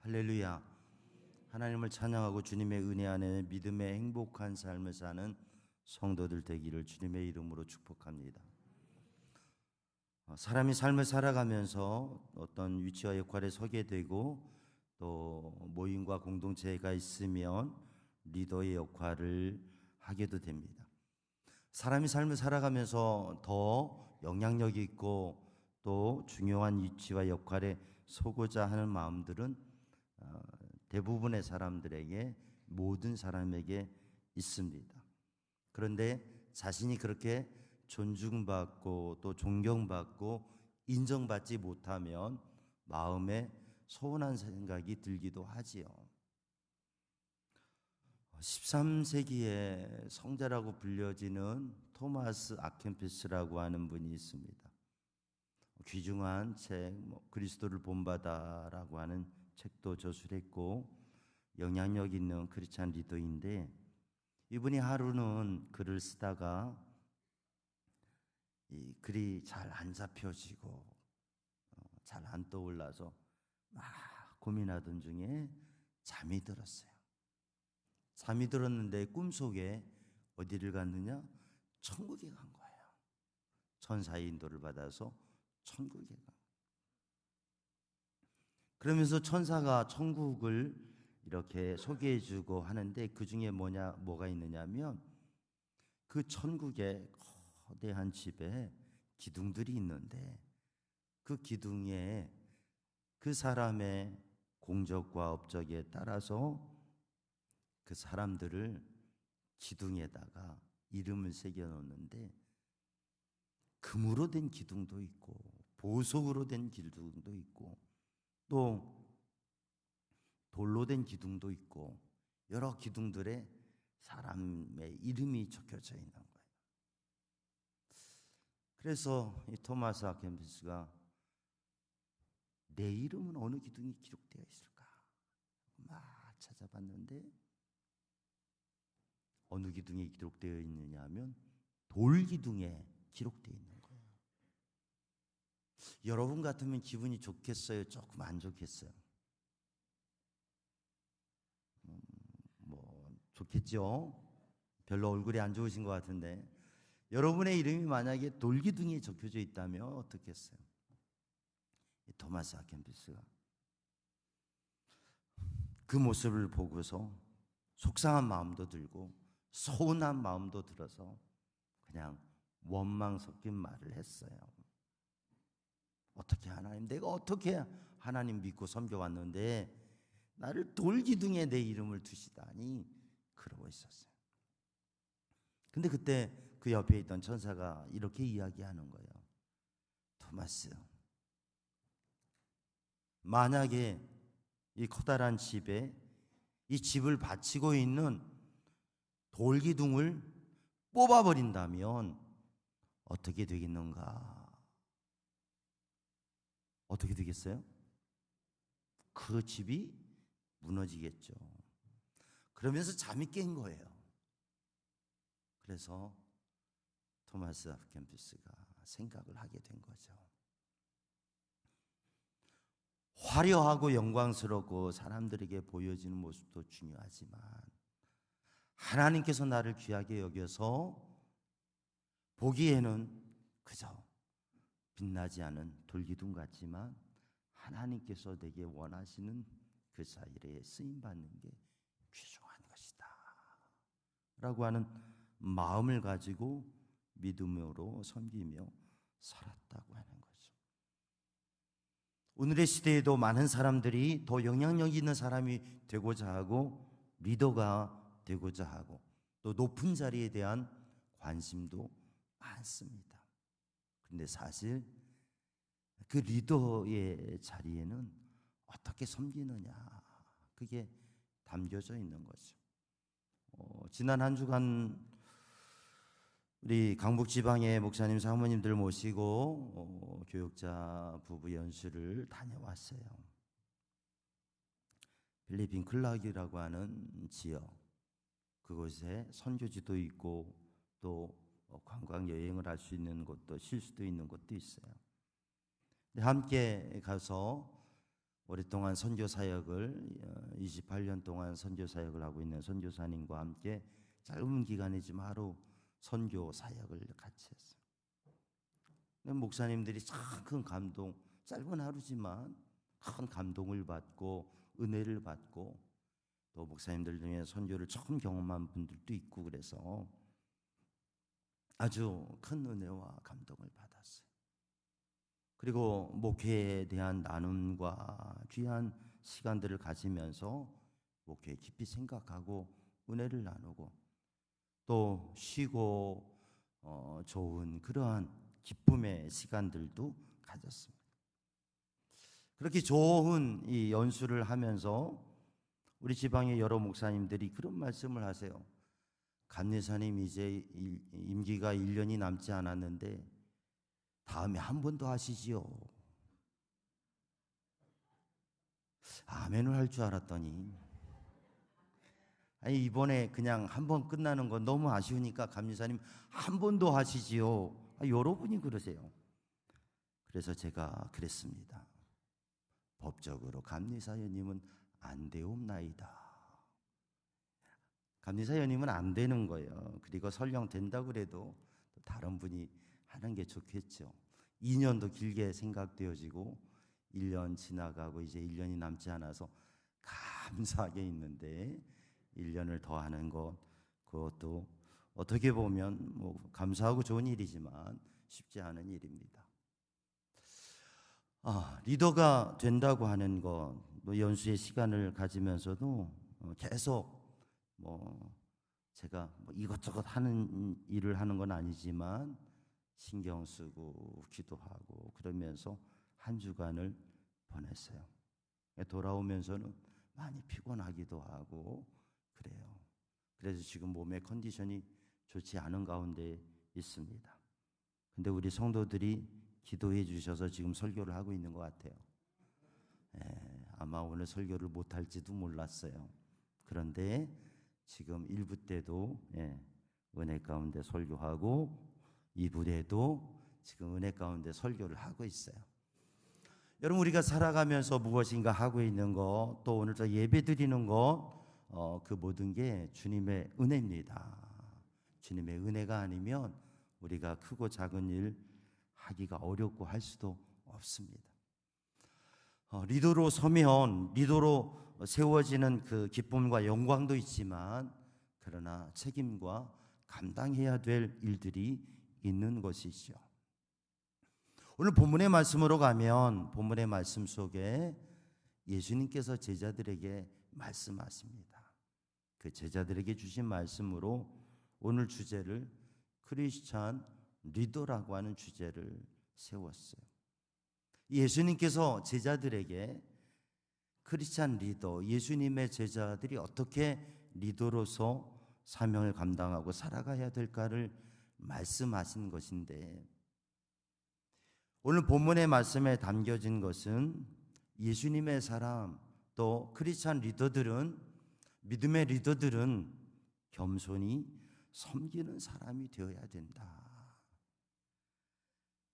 할렐루야. 하나님을 찬양하고 주님의 은혜 안에 믿음의 행복한 삶을 사는 성도들 되기를 주님의 이름으로 축복합니다. 사람이 삶을 살아가면서 어떤 위치와 역할에 서게 되고 또 모임과 공동체가 있으면 리더의 역할을 하게도 됩니다. 사람이 삶을 살아가면서 더 영향력 있고 또 중요한 위치와 역할에 서고자 하는 마음들은 대부분의 사람들에게, 모든 사람에게 있습니다. 그런데 자신이 그렇게 존중받고 또 존경받고 인정받지 못하면 마음에 서운한 생각이 들기도 하지요. 13세기의 성자라고 불려지는 토마스 아켐피스라고 하는 분이 있습니다. 귀중한 책, 그리스도를 본받아라고 하는 책도 저술했고 영향력 있는 크리스찬 리더인데, 이분이 하루는 글을 쓰다가 이 글이 잘 안 잡혀지고 잘 안 떠올라서 막 고민하던 중에 잠이 들었어요. 잠이 들었는데 꿈속에 어디를 갔느냐? 천국에 간 거예요. 천사의 인도를 받아서 천국에 간 거예요. 그러면서 천사가 천국을 이렇게 소개해주고 하는데, 그 중에 뭐가 있느냐면 그 천국에 거대한 집에 기둥들이 있는데, 그 기둥에 그 사람의 공적과 업적에 따라서 그 사람들을 기둥에다가 이름을 새겨 놓는데, 금으로 된 기둥도 있고 보석으로 된 기둥도 있고 또 돌로 된 기둥도 있고 여러 기둥들에 사람의 이름이 적혀져 있는 거예요. 그래서 이 토마스 아켐피스가 내 이름은 어느 기둥에 기록되어 있을까 막 찾아봤는데, 어느 기둥에 기록되어 있느냐 하면 돌 기둥에 기록되어 있는 거예요. 여러분 같으면 기분이 좋겠어요? 조금 안 좋겠어요? 좋겠죠? 별로 얼굴이 안 좋으신 것 같은데, 여러분의 이름이 만약에 돌 기둥에 적혀져 있다면 어떻겠어요? 토마스 아켐피스가 그 모습을 보고서 속상한 마음도 들고 서운한 마음도 들어서 그냥 원망 섞인 말을 했어요. 어떻게 하나님, 내가 어떻게 하나님 믿고 섬겨왔는데 나를 돌기둥에 내 이름을 두시다니, 그러고 있었어요. 근데 그때 그 옆에 있던 천사가 이렇게 이야기하는 거예요. 토마스, 만약에 이 커다란 집에 이 집을 바치고 있는 돌기둥을 뽑아버린다면 어떻게 되겠는가? 어떻게 되겠어요? 그 집이 무너지겠죠. 그러면서 잠이 깬 거예요. 그래서 토마스 아켐피스가 생각을 하게 된 거죠. 화려하고 영광스럽고 사람들에게 보여지는 모습도 중요하지만 하나님께서 나를 귀하게 여겨서 보기에는 그저 빛나지 않은 돌기둥 같지만 하나님께서 내게 원하시는 그 사이에 쓰임받는 게 귀중한 것이다 라고 하는 마음을 가지고 믿음으로 섬기며 살았다고 하는 거죠. 오늘의 시대에도 많은 사람들이 더 영향력 있는 사람이 되고자 하고 리더가 되고자 하고 또 높은 자리에 대한 관심도 많습니다. 그런데 사실 그 리더의 자리에는 어떻게 섬기느냐, 그게 담겨져 있는 거죠. 지난 한 주간 우리 강북지방의 목사님 사모님들 모시고 교육자 부부 연수를 다녀왔어요. 필리핀 클락이라고 하는 지역, 그곳에 선교지도 있고 또 관광 여행을 할 수 있는 곳도 쉴 수도 있는 곳도 있어요. 함께 가서 오랫동안 선교 사역을 28년 동안 선교 사역을 하고 있는 선교사님과 함께 짧은 기간이지만 하루 선교 사역을 같이 했어요. 목사님들이 참 큰 감동, 짧은 하루지만 큰 감동을 받고 은혜를 받고, 또 목사님들 중에 선교를 처음 경험한 분들도 있고, 그래서 아주 큰 은혜와 감동을 받았어요. 그리고 목회에 대한 나눔과 귀한 시간들을 가지면서 목회 깊이 생각하고 은혜를 나누고, 또 쉬고 좋은 그러한 기쁨의 시간들도 가졌습니다. 그렇게 좋은 이 연수를 하면서 우리 지방의 여러 목사님들이 그런 말씀을 하세요. 감리사님 이제 임기가 1년이 남지 않았는데 다음에 한 번 더 하시지요. 아멘을 할 줄 알았더니, 아니 이번에 그냥 한 번 끝나는 건 너무 아쉬우니까 감리사님 한 번 더 하시지요. 여러분이 그러세요. 그래서 제가 그랬습니다. 법적으로 감리사연님은 안 되옵나이다. 감리사연님은 안 되는 거예요. 그리고 설령 된다고 그래도 다른 분이 하는 게 좋겠죠. 2년도 길게 생각되어지고 1년 지나가고 이제 1년이 남지 않아서 감사하게 있는데, 1년을 더 하는 것, 그것도 어떻게 보면 감사하고 좋은 일이지만 쉽지 않은 일입니다. 리더가 된다고 하는 것, 연수의 시간을 가지면서도 계속 제가 이것저것 하는 일을 하는 건 아니지만 신경 쓰고 기도하고 그러면서 한 주간을 보냈어요. 돌아오면서는 많이 피곤하기도 하고 그래요. 그래서 지금 몸의 컨디션이 좋지 않은 가운데 있습니다. 근데 우리 성도들이 기도해 주셔서 지금 설교를 하고 있는 것 같아요. 아마 오늘 설교를 못할지도 몰랐어요. 그런데 지금 1부 때도 은혜 가운데 설교하고 2부 때도 지금 은혜 가운데 설교를 하고 있어요. 여러분, 우리가 살아가면서 무엇인가 하고 있는 것, 또 오늘 또 예배 드리는 것, 그 모든 게 주님의 은혜입니다. 주님의 은혜가 아니면 우리가 크고 작은 일 하기가 어렵고 할 수도 없습니다. 리더로 서면 리더로 세워지는 그 기쁨과 영광도 있지만, 그러나 책임과 감당해야 될 일들이 있는 것이죠. 오늘 본문의 말씀으로 가면 본문의 말씀 속에 예수님께서 제자들에게 말씀하십니다. 그 제자들에게 주신 말씀으로 오늘 주제를 크리스찬 리더라고 하는 주제를 세웠어요. 예수님께서 제자들에게 크리스찬 리더, 예수님의 제자들이 어떻게 리더로서 사명을 감당하고 살아가야 될까를 말씀하신 것인데, 오늘 본문의 말씀에 담겨진 것은 예수님의 사람, 또 크리스찬 리더들은, 믿음의 리더들은 겸손히 섬기는 사람이 되어야 된다.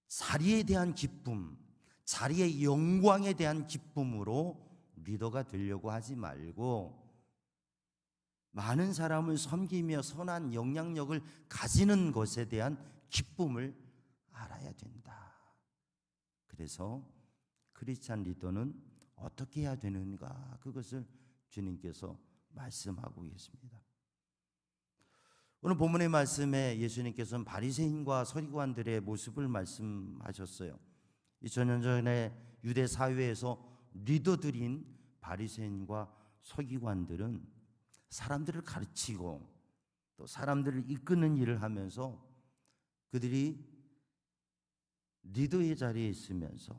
자리에 대한 기쁨, 자리의 영광에 대한 기쁨으로 리더가 되려고 하지 말고, 많은 사람을 섬기며 선한 영향력을 가지는 것에 대한 기쁨을 알아야 된다. 그래서 크리스찬 리더는 어떻게 해야 되는가, 그것을 주님께서 말씀하고 계십니다. 오늘 본문의 말씀에 예수님께서는 바리새인과 서기관들의 모습을 말씀하셨어요. 2000년 전에 유대 사회에서 리더들인 바리새인과 서기관들은 사람들을 가르치고 또 사람들을 이끄는 일을 하면서 그들이 리더의 자리에 있으면서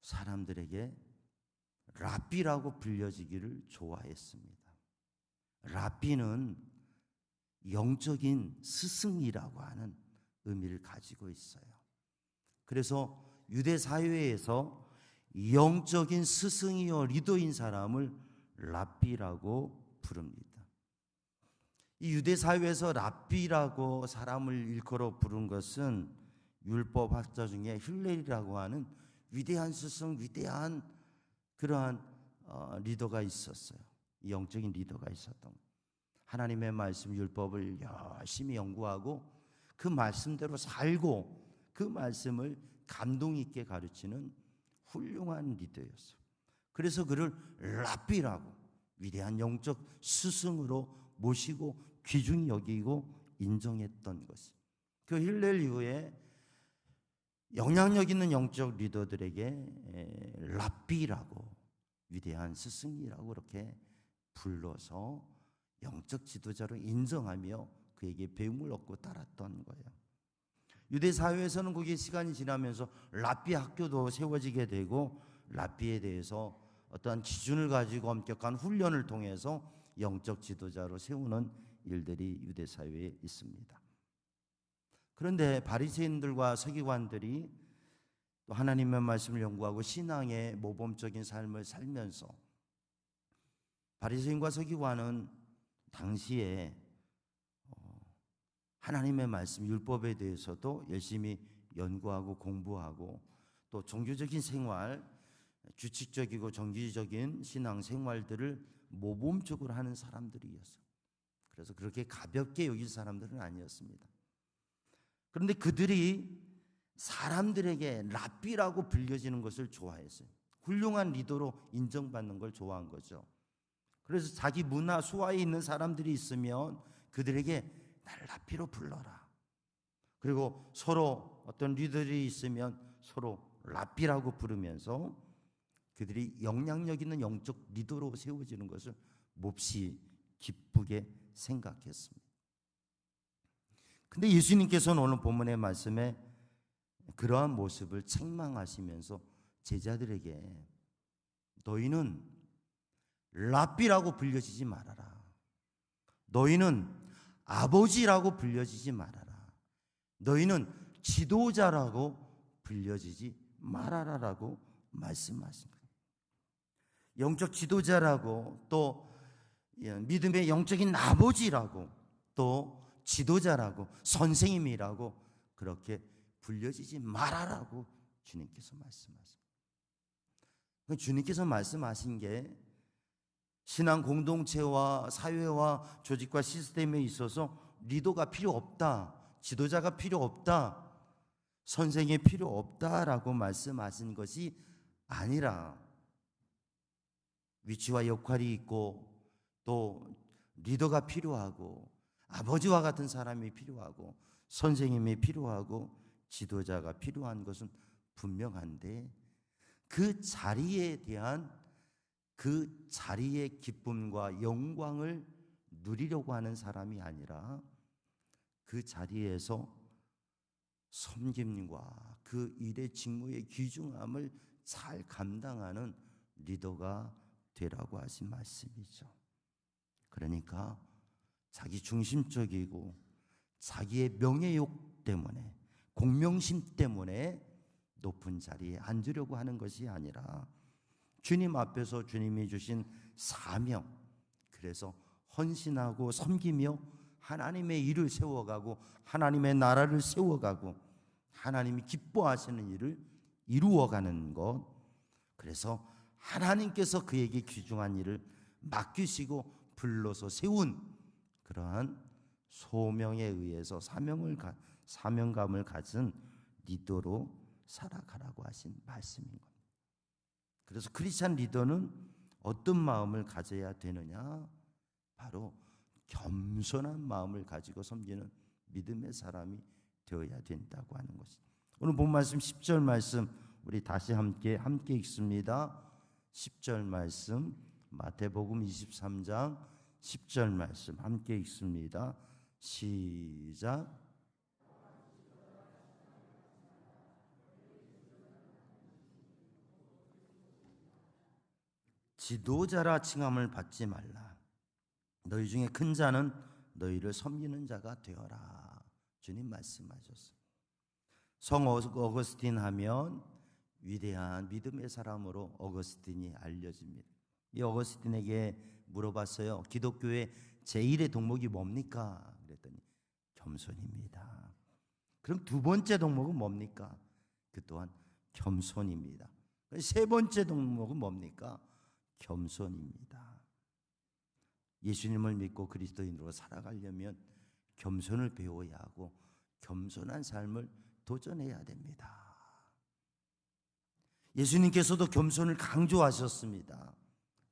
사람들에게 랍비라고 불려지기를 좋아했습니다. 랍비는 영적인 스승이라고 하는 의미를 가지고 있어요. 그래서 유대 사회에서 영적인 스승이요 리더인 사람을 랍비라고 부릅니다. 이 유대 사회에서 랍비라고 사람을 일컬어 부른 것은 율법 학자 중에 힐렐이라고 하는 위대한 스승, 위대한 그러한 리더가 있었어요. 영적인 리더가 있었던 거예요. 하나님의 말씀 율법을 열심히 연구하고 그 말씀대로 살고 그 말씀을 감동 있게 가르치는 훌륭한 리더였어요. 그래서 그를 랍비라고, 위대한 영적 스승으로 모시고 귀중히 여기고 인정했던 것이, 그 힐렐 이후에 영향력 있는 영적 리더들에게 랍비라고, 위대한 스승이라고 그렇게 불러서 영적 지도자로 인정하며 그에게 배움을 얻고 따랐던 거예요. 유대 사회에서는 그게 시간이 지나면서 랍비 학교도 세워지게 되고, 랍비에 대해서 어떠한 기준을 가지고 엄격한 훈련을 통해서 영적 지도자로 세우는 일들이 유대 사회에 있습니다. 그런데 바리새인들과 서기관들이 또 하나님의 말씀을 연구하고 신앙의 모범적인 삶을 살면서, 바리새인과 서기관은 당시에 하나님의 말씀 율법에 대해서도 열심히 연구하고 공부하고 또 종교적인 생활, 규칙적이고 정기적인 신앙 생활들을 모범적으로 하는 사람들이었어요. 그래서 그렇게 가볍게 여길 사람들은 아니었습니다. 그런데 그들이 사람들에게 랍비라고 불려지는 것을 좋아했어요. 훌륭한 리더로 인정받는 걸 좋아한 거죠. 그래서 자기 문화 수하에 있는 사람들이 있으면 그들에게 날 랍비로 불러라. 그리고 서로 어떤 리더들이 있으면 서로 랍비라고 부르면서 그들이 영향력 있는 영적 리더로 세워지는 것을 몹시 기쁘게 생각했습니다. 근데 예수님께서는 오늘 본문의 말씀에 그러한 모습을 책망하시면서 제자들에게 너희는 랍비라고 불려지지 말아라. 너희는 아버지라고 불려지지 말아라. 너희는 지도자라고 불려지지 말아라라고 말씀하신 거예요. 영적 지도자라고, 또 믿음의 영적인 아버지라고, 또 지도자라고, 선생님이라고 그렇게 불려지지 말아라고 주님께서 말씀하십니다. 주님께서 말씀하신 게 신앙 공동체와 사회와 조직과 시스템에 있어서 리더가 필요 없다, 지도자가 필요 없다, 선생이 필요 없다라고 말씀하신 것이 아니라, 위치와 역할이 있고 또 리더가 필요하고 아버지와 같은 사람이 필요하고 선생님이 필요하고 지도자가 필요한 것은 분명한데, 그 자리에 대한 그 자리의 기쁨과 영광을 누리려고 하는 사람이 아니라 그 자리에서 섬김과 그 일의 직무의 귀중함을 잘 감당하는 리더가 되라고 하신 말씀이죠. 그러니까 자기 중심적이고 자기의 명예욕 때문에, 공명심 때문에 높은 자리에 앉으려고 하는 것이 아니라 주님 앞에서 주님이 주신 사명, 그래서 헌신하고 섬기며 하나님의 일을 세워가고 하나님의 나라를 세워가고 하나님이 기뻐하시는 일을 이루어가는 것, 그래서 하나님께서 그에게 귀중한 일을 맡기시고 불러서 세운 그러한 소명에 의해서 사명감을 가진 리더로 살아가라고 하신 말씀인 겁니다. 그래서 크리스찬 리더는 어떤 마음을 가져야 되느냐? 바로 겸손한 마음을 가지고 섬기는 믿음의 사람이 되어야 된다고 하는 것입니다. 오늘 본 말씀 10절 말씀 우리 다시 함께 읽습니다. 10절 말씀 마태복음 23장 10절 말씀 함께 읽습니다. 시작. 지도자라 칭함을 받지 말라. 너희 중에 큰 자는 너희를 섬기는 자가 되어라. 주님 말씀하셨어요. 성 어거스틴 하면 위대한 믿음의 사람으로 어거스틴이 알려집니다. 이 어거스틴에게 물어봤어요. 기독교의 제1의 덕목이 뭡니까? 그랬더니 겸손입니다. 그럼 두 번째 덕목은 뭡니까? 그 또한 겸손입니다. 세 번째 덕목은 뭡니까? 겸손입니다. 예수님을 믿고 그리스도인으로 살아가려면 겸손을 배워야 하고 겸손한 삶을 도전해야 됩니다. 예수님께서도 겸손을 강조하셨습니다.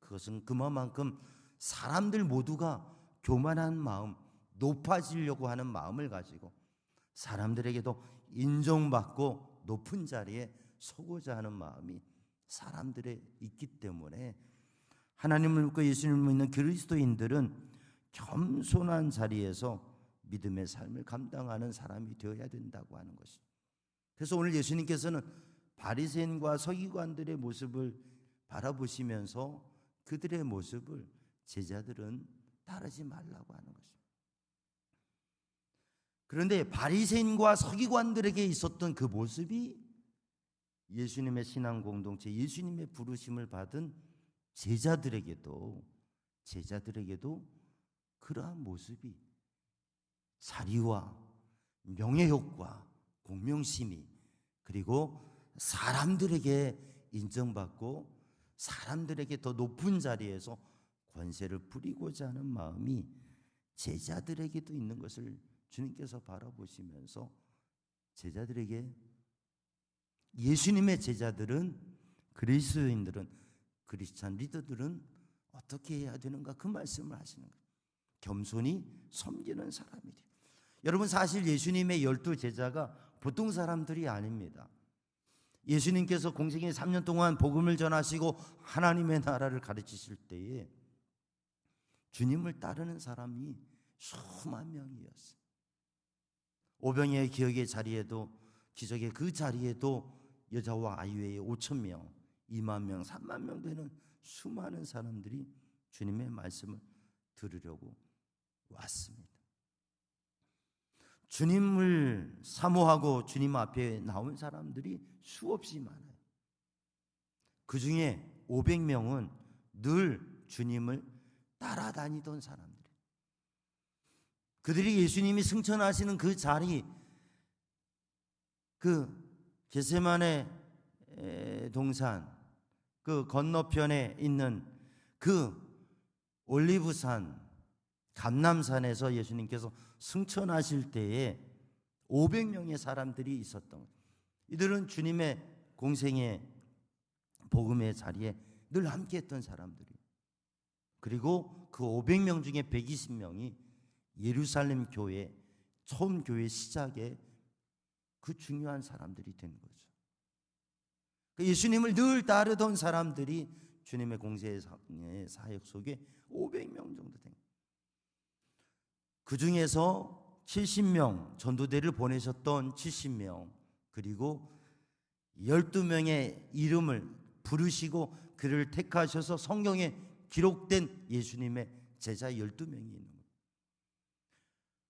그것은 그만큼 사람들 모두가 교만한 마음, 높아지려고 하는 마음을 가지고 사람들에게도 인정받고 높은 자리에 서고자 하는 마음이 사람들에 있기 때문에 하나님을 믿고 예수님을 믿는 그리스도인들은 겸손한 자리에서 믿음의 삶을 감당하는 사람이 되어야 된다고 하는 것입니다. 그래서 오늘 예수님께서는 바리새인과 서기관들의 모습을 바라보시면서 그들의 모습을 제자들은 따르지 말라고 하는 것입니다. 그런데 바리새인과 서기관들에게 있었던 그 모습이 예수님의 신앙 공동체, 예수님의 부르심을 받은 제자들에게도 그러한 모습이 자리와 명예욕과 공명심이 그리고 사람들에게 인정받고 사람들에게 더 높은 자리에서 권세를 부리고자 하는 마음이 제자들에게도 있는 것을 주님께서 바라보시면서 제자들에게 예수님의 제자들은 그리스도인들은 크리스찬 리더들은 어떻게 해야 되는가 그 말씀을 하시는 거예요. 겸손히 섬기는 사람이 돼요. 여러분 사실 예수님의 12제자가 보통 사람들이 아닙니다. 예수님께서 공생애 3년 동안 복음을 전하시고 하나님의 나라를 가르치실 때에 주님을 따르는 사람이 수만 명이었어요. 오병이의 기적의 자리에도 그 자리에도 여자와 아이 외에 5,000명, 2만 명, 3만 명 되는 수많은 사람들이 주님의 말씀을 들으려고 왔습니다. 주님을 사모하고 주님 앞에 나온 사람들이 수없이 많아요. 그 중에 500명은 늘 주님을 따라다니던 사람들이에요. 그들이 예수님이 승천하시는 그 자리, 그 겟세마네 동산 그 건너편에 있는 그 올리브산 감람산에서 예수님께서 승천하실 때에 500명의 사람들이 있었던 거예요. 이들은 주님의 공생의 복음의 자리에 늘 함께했던 사람들이에요. 그리고 그 500명 중에 120명이 예루살렘 교회 처음 교회 시작에 그 중요한 사람들이 된 거죠. 예수님을 늘 따르던 사람들이 주님의 공생의 사역 속에 500명 정도 된 거예요. 그 중에서 70명 전도대를 보내셨던 70명 그리고 12명의 이름을 부르시고 그를 택하셔서 성경에 기록된 예수님의 제자 12명이 있는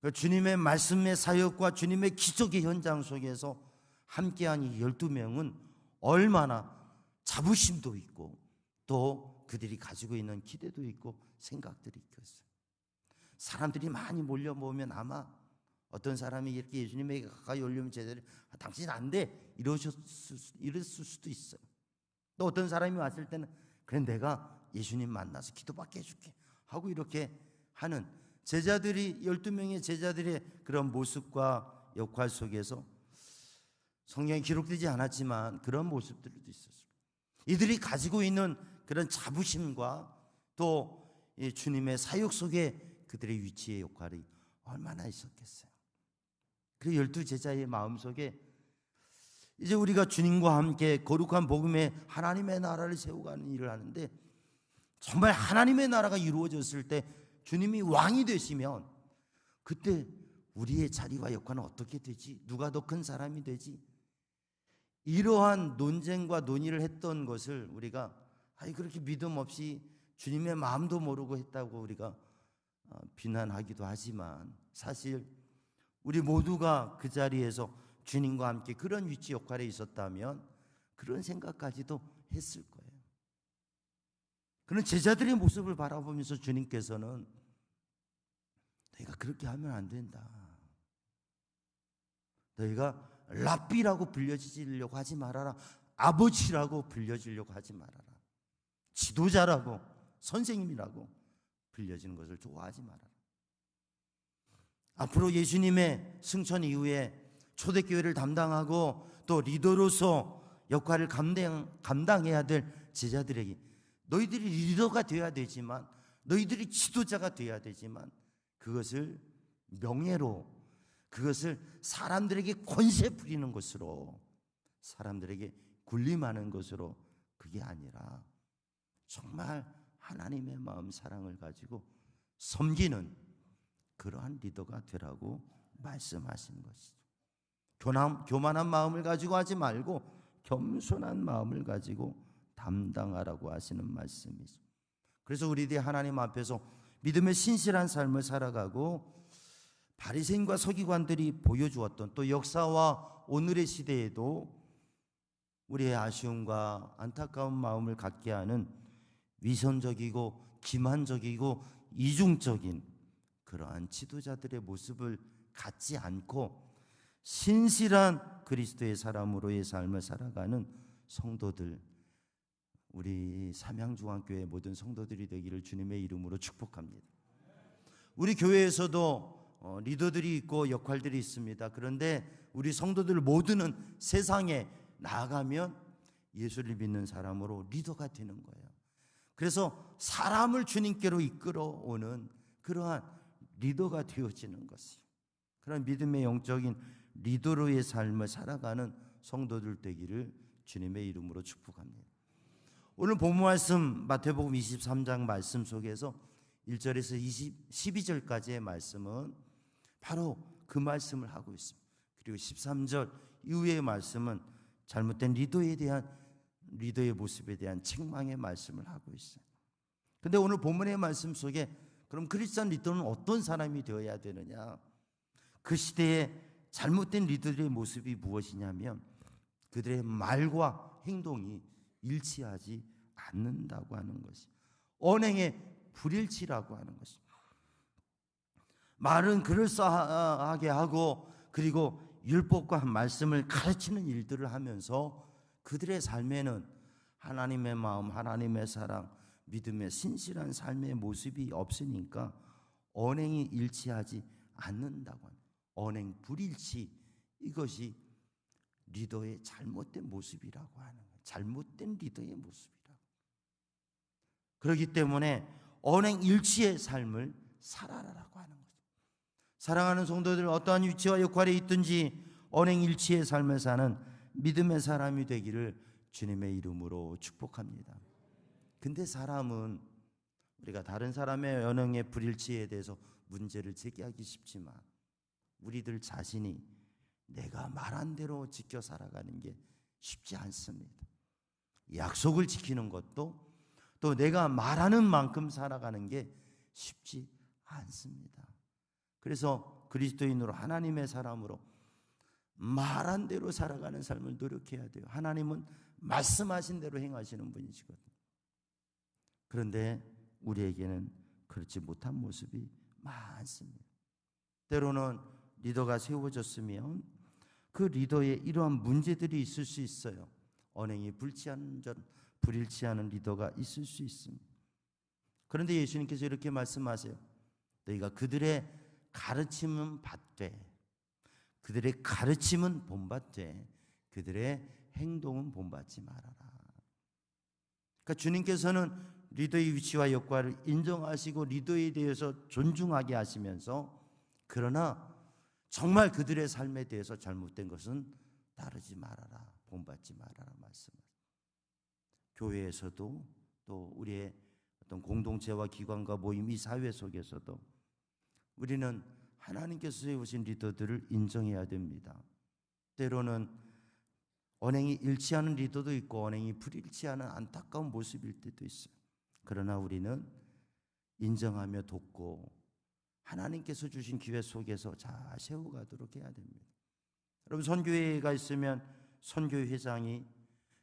거예요. 주님의 말씀의 사역과 주님의 기적의 현장 속에서 함께한 이 12명은 얼마나 자부심도 있고 또 그들이 가지고 있는 기대도 있고 생각들이 있겠어요. 사람들이 많이 몰려보면 아마 어떤 사람이 이렇게 예수님에게 가까이 오려면 제자들이 당신 안 돼 이랬을 수도 있어요. 또 어떤 사람이 왔을 때는 그래 내가 예수님 만나서 기도받게 해줄게 하고 이렇게 하는 제자들이 12명의 제자들의 그런 모습과 역할 속에서 성경에 기록되지 않았지만 그런 모습들도 있었어요. 이들이 가지고 있는 그런 자부심과 또 주님의 사역 속에 그들의 위치의 역할이 얼마나 있었겠어요. 그 12제자의 마음속에 이제 우리가 주님과 함께 거룩한 복음의 하나님의 나라를 세워가는 일을 하는데 정말 하나님의 나라가 이루어졌을 때 주님이 왕이 되시면 그때 우리의 자리와 역할은 어떻게 되지? 누가 더 큰 사람이 되지? 이러한 논쟁과 논의를 했던 것을 우리가 그렇게 믿음 없이 주님의 마음도 모르고 했다고 우리가 비난하기도 하지만 사실 우리 모두가 그 자리에서 주님과 함께 그런 위치 역할에 있었다면 그런 생각까지도 했을 거예요. 그런 제자들의 모습을 바라보면서 주님께서는 너희가 그렇게 하면 안 된다. 너희가 랍비라고 불려지려고 하지 말아라. 아버지라고 불려주려고 하지 말아라. 지도자라고, 선생님이라고 불려지는 것을 좋아하지 말아라. 앞으로 예수님의 승천 이후에 초대교회를 담당하고 또 리더로서 역할을 감당해야 될 제자들에게, 너희들이 리더가 되어야 되지만, 너희들이 지도자가 되어야 되지만, 그것을 명예로, 그것을 사람들에게 권세 부리는 것으로, 사람들에게 군림하는 것으로, 그게 아니라 정말 하나님의 마음, 사랑을 가지고 섬기는 그러한 리더가 되라고 말씀하시는 것이죠. 교만한 마음을 가지고 하지 말고 겸손한 마음을 가지고 담당하라고 하시는 말씀이죠. 그래서 우리들이 하나님 앞에서 믿음의 신실한 삶을 살아가고, 바리새인과 서기관들이 보여주었던 또 역사와 오늘의 시대에도 우리의 아쉬움과 안타까운 마음을 갖게 하는 위선적이고 기만적이고 이중적인 그러한 지도자들의 모습을 갖지 않고 신실한 그리스도의 사람으로의 삶을 살아가는 성도들, 우리 삼양중앙교회 모든 성도들이 되기를 주님의 이름으로 축복합니다. 우리 교회에서도 리더들이 있고 역할들이 있습니다. 그런데 우리 성도들 모두는 세상에 나아가면 예수를 믿는 사람으로 리더가 되는 거예요. 그래서 사람을 주님께로 이끌어오는 그러한 리더가 되어지는 것이요, 그런 믿음의 영적인 리더로의 삶을 살아가는 성도들 되기를 주님의 이름으로 축복합니다. 오늘 본문 말씀 마태복음 23장 말씀 속에서 1절에서 12절까지의 말씀은 바로 그 말씀을 하고 있습니다. 그리고 13절 이후의 말씀은 잘못된 리더의 모습에 대한 책망의 말씀을 하고 있어요. 그런데 오늘 본문의 말씀 속에 그럼 크리스찬 리더는 어떤 사람이 되어야 되느냐? 그 시대에 잘못된 리더들의 모습이 무엇이냐면 그들의 말과 행동이 일치하지 않는다고 하는 것이, 언행의 불일치라고 하는 것입니다. 말은 그럴싸하게 하고 그리고 율법과 말씀을 가르치는 일들을 하면서 그들의 삶에는 하나님의 마음, 하나님의 사랑, 믿음의 신실한 삶의 모습이 없으니까 언행이 일치하지 않는다고 합니다. 언행 불일치, 이것이 리더의 잘못된 모습이라고 하는 거예요. 잘못된 리더의 모습이라고. 그렇기 때문에 언행 일치의 삶을 살아라라고 하는 거죠. 사랑하는 성도들, 어떠한 위치와 역할에 있든지 언행 일치의 삶을 사는 믿음의 사람이 되기를 주님의 이름으로 축복합니다. 근데 사람은 우리가 다른 사람의 언행의 불일치에 대해서 문제를 제기하기 쉽지만 우리들 자신이 내가 말한 대로 지켜 살아가는 게 쉽지 않습니다. 약속을 지키는 것도 또 내가 말하는 만큼 살아가는 게 쉽지 않습니다. 그래서 그리스도인으로 하나님의 사람으로 말한 대로 살아가는 삶을 노력해야 돼요. 하나님은 말씀하신 대로 행하시는 분이시거든요. 그런데 우리에게는 그렇지 못한 모습이 많습니다. 때로는 리더가 세워졌으면 그 리더에 이러한 문제들이 있을 수 있어요. 언행이 불일치하는 리더가 있을 수 있습니다. 그런데 예수님께서 이렇게 말씀하세요. 너희가 그들의 가르침은 받되, 그들의 가르침은 본받되 그들의 행동은 본받지 말아라. 그러니까 주님께서는 리더의 위치와 역할을 인정하시고 리더에 대해서 존중하게 하시면서, 그러나 정말 그들의 삶에 대해서 잘못된 것은 따르지 말아라, 본받지 말아라 말씀하세요. 교회에서도 또 우리의 어떤 공동체와 기관과 모임, 이 사회 속에서도 우리는 하나님께서 세우신 리더들을 인정해야 됩니다. 때로는 언행이 일치하는 리더도 있고 언행이 불일치하는 안타까운 모습일 때도 있어요. 그러나 우리는 인정하며 돕고 하나님께서 주신 기회 속에서 잘 세워가도록 해야 됩니다. 여러분, 선교회가 있으면 선교회 회장이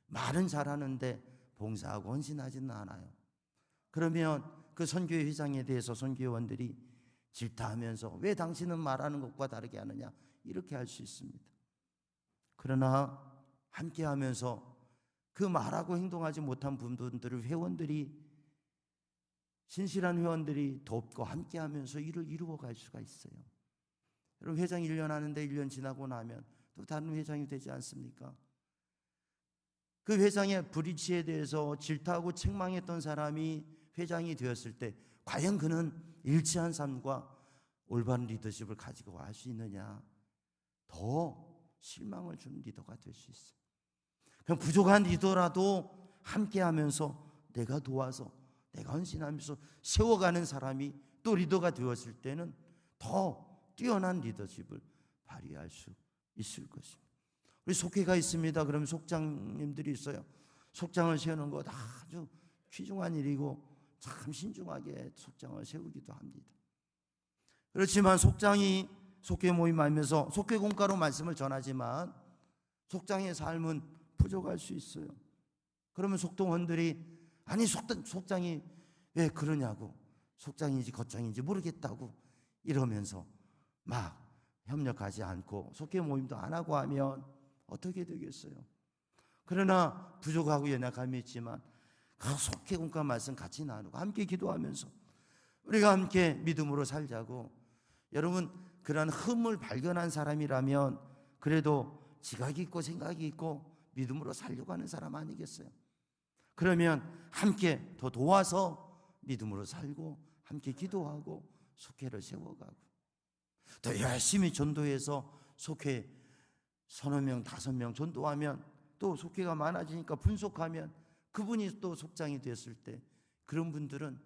말은 잘하는데 봉사하고 헌신하지는 않아요. 그러면 그 선교회 회장에 대해서 선교회원들이 질타하면서 왜 당신은 말하는 것과 다르게 하느냐, 이렇게 할 수 있습니다. 그러나 함께하면서 그 말하고 행동하지 못한 분들을 신실한 회원들이 돕고 함께하면서 일을 이루어갈 수가 있어요. 여러분, 회장 1년 하는데 1년 지나고 나면 또 다른 회장이 되지 않습니까? 그 회장의 불이치에 대해서 질타하고 책망했던 사람이 회장이 되었을 때 과연 그는 일치한 삶과 올바른 리더십을 가지고 할 수 있느냐? 더 실망을 주는 리더가 될 수 있어요. 그냥 부족한 리더라도 함께하면서 내가 도와서 내가 헌신하면서 세워가는 사람이 또 리더가 되었을 때는 더 뛰어난 리더십을 발휘할 수 있을 것입니다. 우리 속회가 있습니다. 그러면 속장님들이 있어요. 속장을 세우는 것 아주 귀중한 일이고 참 신중하게 속장을 세우기도 합니다. 그렇지만 속장이 속회 모임 하면서 속회 공과로 말씀을 전하지만 속장의 삶은 부족할 수 있어요. 그러면 속동원들이 아니 속장이 왜 그러냐고, 속장인지 겉장인지 모르겠다고 이러면서 막 협력하지 않고 속회 모임도 안 하고 하면 어떻게 되겠어요? 그러나 부족하고 연약함이 있지만 그 속회 공과 말씀 같이 나누고 함께 기도하면서 우리가 함께 믿음으로 살자고. 여러분, 그런 흠을 발견한 사람이라면 그래도 지각이 있고 생각이 있고 믿음으로 살려고 하는 사람 아니겠어요? 그러면 함께 더 도와서 믿음으로 살고 함께 기도하고 속회를 세워가고 더 열심히 전도해서 속회 서너 명, 5명 전도하면 또 속회가 많아지니까 분속하면 그분이 또 속장이 됐을 때 그런 분들은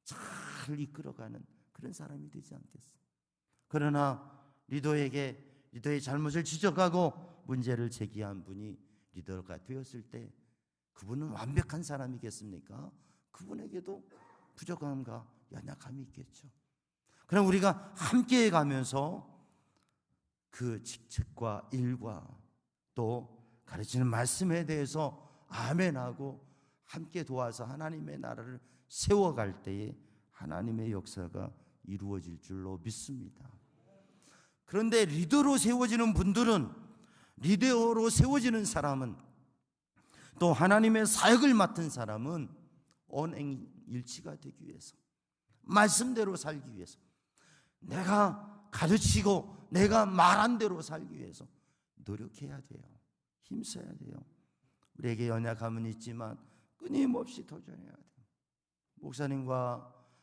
잘 이끌어가는 그런 사람이 되지 않겠어요? 그러나 리더의 잘못을 지적하고 문제를 제기한 분이 리더가 되었을 때 그분은 완벽한 사람이겠습니까? 그분에게도 부족함과 연약함이 있겠죠. 그럼 우리가 함께 가면서 그 직책과 일과 또 가르치는 말씀에 대해서 아멘하고 함께 도와서 하나님의 나라를 세워갈 때에 하나님의 역사가 이루어질 줄로 믿습니다. 그런데 리더로 세워지는 분들은, 리더로 세워지는 사람은, 또 하나님의 사역을 맡은 사람은 언행일치가 되기 위해서, 말씀대로 살기 위해서, 내가 가르치고 내가 말한 대로 살기 위해서 노력해야 돼요. 힘써야 돼요. 우리에게 연약함은 있지만 끊임없이 도전해야 돼요.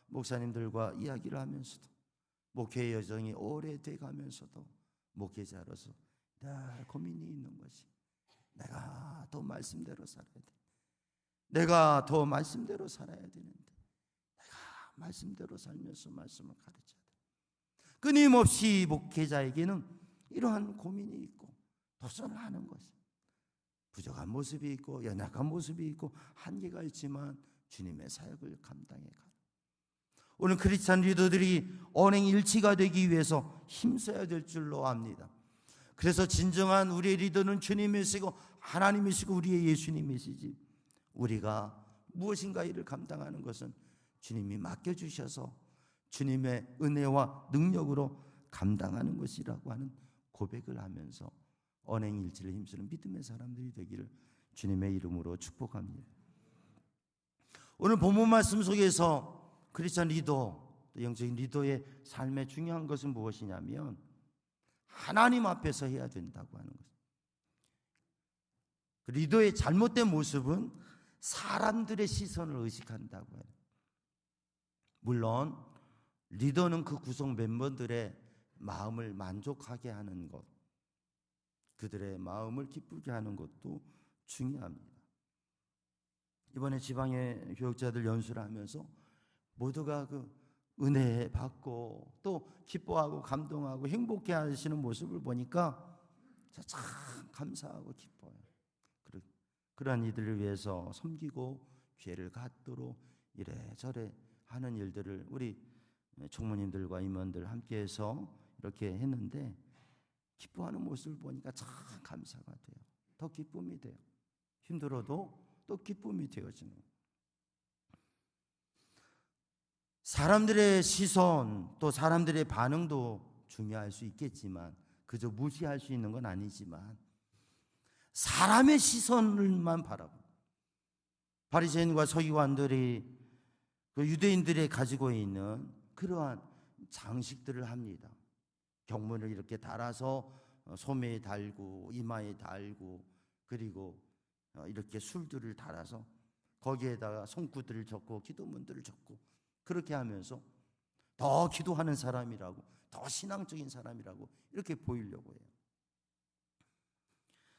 목사님들과 이야기를 하면서도, 목회의 여정이 오래돼 가면서도 목회자로서 늘 고민이 있는 것이, 내가 더 말씀대로 살아야 돼. 내가 더 말씀대로 살아야 되는데 내가 말씀대로 살면서 말씀을 가르쳐야 돼. 끊임없이 목회자에게는 이러한 고민이 있고 도전을 하는 것이, 부족한 모습이 있고 연약한 모습이 있고 한계가 있지만 주님의 사역을 감당해 가는, 오늘 크리스찬 리더들이 언행일치가 되기 위해서 힘써야 될 줄로 압니다. 그래서 진정한 우리의 리더는 주님이시고 하나님이시고 우리의 예수님이시지, 우리가 무엇인가 일을 감당하는 것은 주님이 맡겨주셔서 주님의 은혜와 능력으로 감당하는 것이라고 하는 고백을 하면서 언행일치를 힘쓰는 믿음의 사람들이 되기를 주님의 이름으로 축복합니다. 오늘 본문 말씀 속에서 크리스찬 리더, 영적인 리더의 삶의 중요한 것은 무엇이냐면 하나님 앞에서 해야 된다고 하는 것입니다. 그 리더의 잘못된 모습은 사람들의 시선을 의식한다고 해요. 물론 리더는 그 구성 멤버들의 마음을 만족하게 하는 것, 그들의 마음을 기쁘게 하는 것도 중요합니다. 이번에 지방의 교육자들 연수를 하면서 모두가 그 은혜 받고 또 기뻐하고 감동하고 행복해 하시는 모습을 보니까 참 감사하고 기뻐요. 그러한 이들을 위해서 섬기고 기회를 갖도록 이래저래 하는 일들을 우리 총무님들과 임원들 함께해서 이렇게 했는데, 기뻐하는 모습을 보니까 참 감사가 돼요. 더 기쁨이 돼요. 힘들어도 또 기쁨이 되어지는. 사람들의 시선 또 사람들의 반응도 중요할 수 있겠지만, 그저 무시할 수 있는 건 아니지만 사람의 시선을만 바라보고 바리새인과 서기관들이 그 유대인들이 가지고 있는 그러한 장식들을 합니다. 경문을 이렇게 달아서 소매에 달고 이마에 달고, 그리고 이렇게 술들을 달아서 거기에다가 손구들을 적고 기도문들을 적고, 그렇게 하면서 더 기도하는 사람이라고, 더 신앙적인 사람이라고 이렇게 보이려고 해요.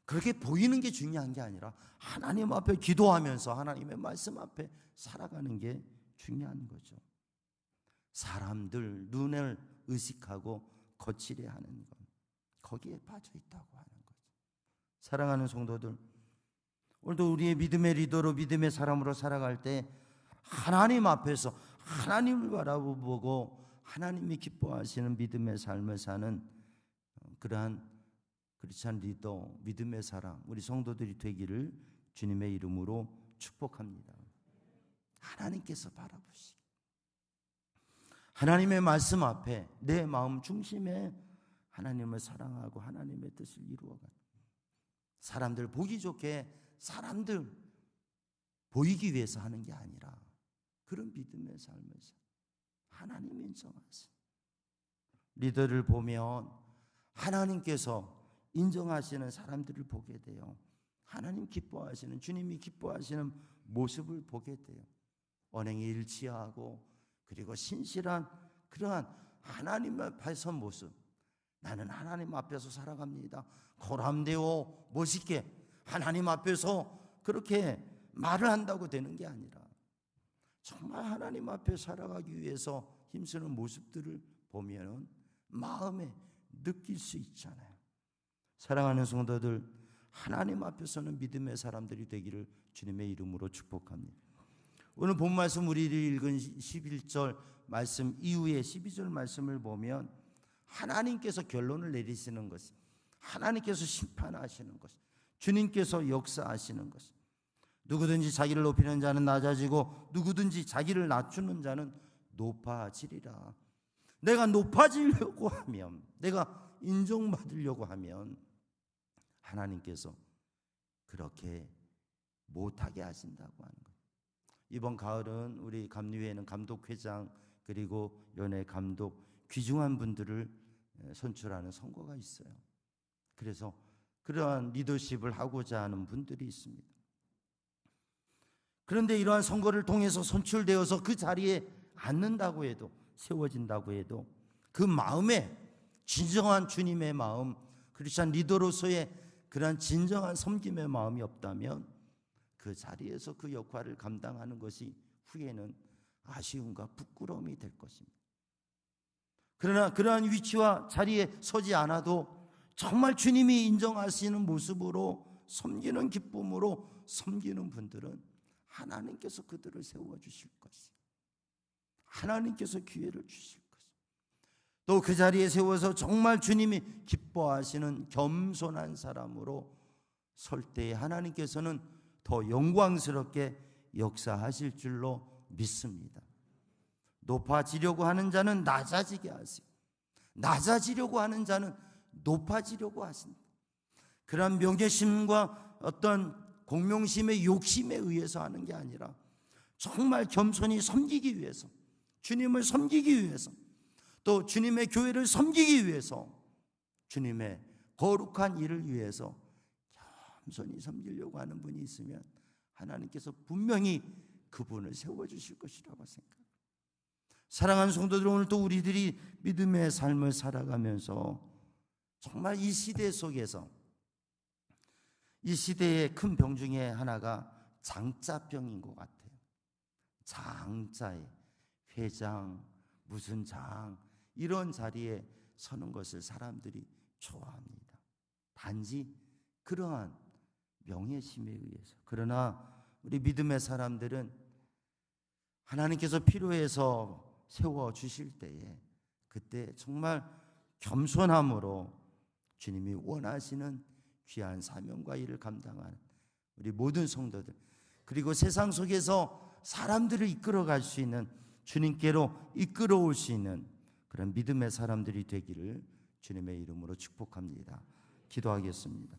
그렇게 보이는 게 중요한 게 아니라 하나님 앞에 기도하면서 하나님의 말씀 앞에 살아가는 게 중요한 거죠. 사람들 눈을 의식하고 거칠게 하는 것, 거기에 빠져 있다고 하는 거죠. 사랑하는 성도들, 오늘도 우리의 믿음의 리더로, 믿음의 사람으로 살아갈 때 하나님 앞에서 하나님을 바라보고 하나님이 기뻐하시는 믿음의 삶을 사는 그러한 크리스찬 리더, 믿음의 사람, 우리 성도들이 되기를 주님의 이름으로 축복합니다. 하나님께서 바라보시기, 하나님의 말씀 앞에 내 마음 중심에 하나님을 사랑하고 하나님의 뜻을 이루어가는, 사람들 보기 좋게 사람들 보이기 위해서 하는 게 아니라 그런 믿음의 삶을 하나님 인정하신 리더를 보면 하나님께서 인정하시는 사람들을 보게 돼요. 하나님 기뻐하시는, 주님이 기뻐하시는 모습을 보게 돼요. 언행이 일치하고 그리고 신실한 그러한 하나님 앞에서 모습, 나는 하나님 앞에서 살아갑니다, 고람되어 멋있게 하나님 앞에서 그렇게 말을 한다고 되는 게 아니라 정말 하나님 앞에 살아가기 위해서 힘쓰는 모습들을 보면 마음에 느낄 수 있잖아요. 사랑하는 성도들, 하나님 앞에서는 믿음의 사람들이 되기를 주님의 이름으로 축복합니다. 오늘 본 말씀, 우리를 읽은 11절 말씀 이후에 12절 말씀을 보면 하나님께서 결론을 내리시는 것, 하나님께서 심판하시는 것, 주님께서 역사하시는 것, 누구든지 자기를 높이는 자는 낮아지고 누구든지 자기를 낮추는 자는 높아지리라. 내가 높아지려고 하면, 내가 인정받으려고 하면 하나님께서 그렇게 못하게 하신다고 하는 거예요. 이번 가을은 우리 감리회에는 감독회장 그리고 연예 감독 귀중한 분들을 선출하는 선거가 있어요. 그래서 그러한 리더십을 하고자 하는 분들이 있습니다. 그런데 이러한 선거를 통해서 선출되어서 그 자리에 앉는다고 해도, 세워진다고 해도 그 마음에 진정한 주님의 마음, 크리스찬 리더로서의 그러한 진정한 섬김의 마음이 없다면 그 자리에서 그 역할을 감당하는 것이 후에는 아쉬움과 부끄러움이 될 것입니다. 그러나 그러한 위치와 자리에 서지 않아도 정말 주님이 인정하시는 모습으로 섬기는 기쁨으로 섬기는 분들은 하나님께서 그들을 세워주실 것이에요. 하나님께서 기회를 주실 것이에요. 또 그 자리에 세워서 정말 주님이 기뻐하시는 겸손한 사람으로 설 때에 하나님께서는 더 영광스럽게 역사하실 줄로 믿습니다. 높아지려고 하는 자는 낮아지게 하시고 낮아지려고 하는 자는 높아지려고 하신다. 그러한 명예심과 어떤 공명심의 욕심에 의해서 하는 게 아니라 정말 겸손히 섬기기 위해서, 주님을 섬기기 위해서, 또 주님의 교회를 섬기기 위해서, 주님의 거룩한 일을 위해서 겸손히 섬기려고 하는 분이 있으면 하나님께서 분명히 그분을 세워주실 것이라고 생각합니다. 사랑하는 성도들, 오늘 또 우리들이 믿음의 삶을 살아가면서 정말 이 시대 속에서, 이 시대의 큰 병 중에 하나가 장자병인 것 같아요. 장자에 회장, 무슨 장, 이런 자리에 서는 것을 사람들이 좋아합니다. 단지 그러한 명예심에 의해서. 그러나 우리 믿음의 사람들은 하나님께서 필요해서 세워주실 때에 그때 정말 겸손함으로 주님이 원하시는 귀한 사명과 일을 감당하는 우리 모든 성도들, 그리고 세상 속에서 사람들을 이끌어갈 수 있는, 주님께로 이끌어올 수 있는 그런 믿음의 사람들이 되기를 주님의 이름으로 축복합니다. 기도하겠습니다.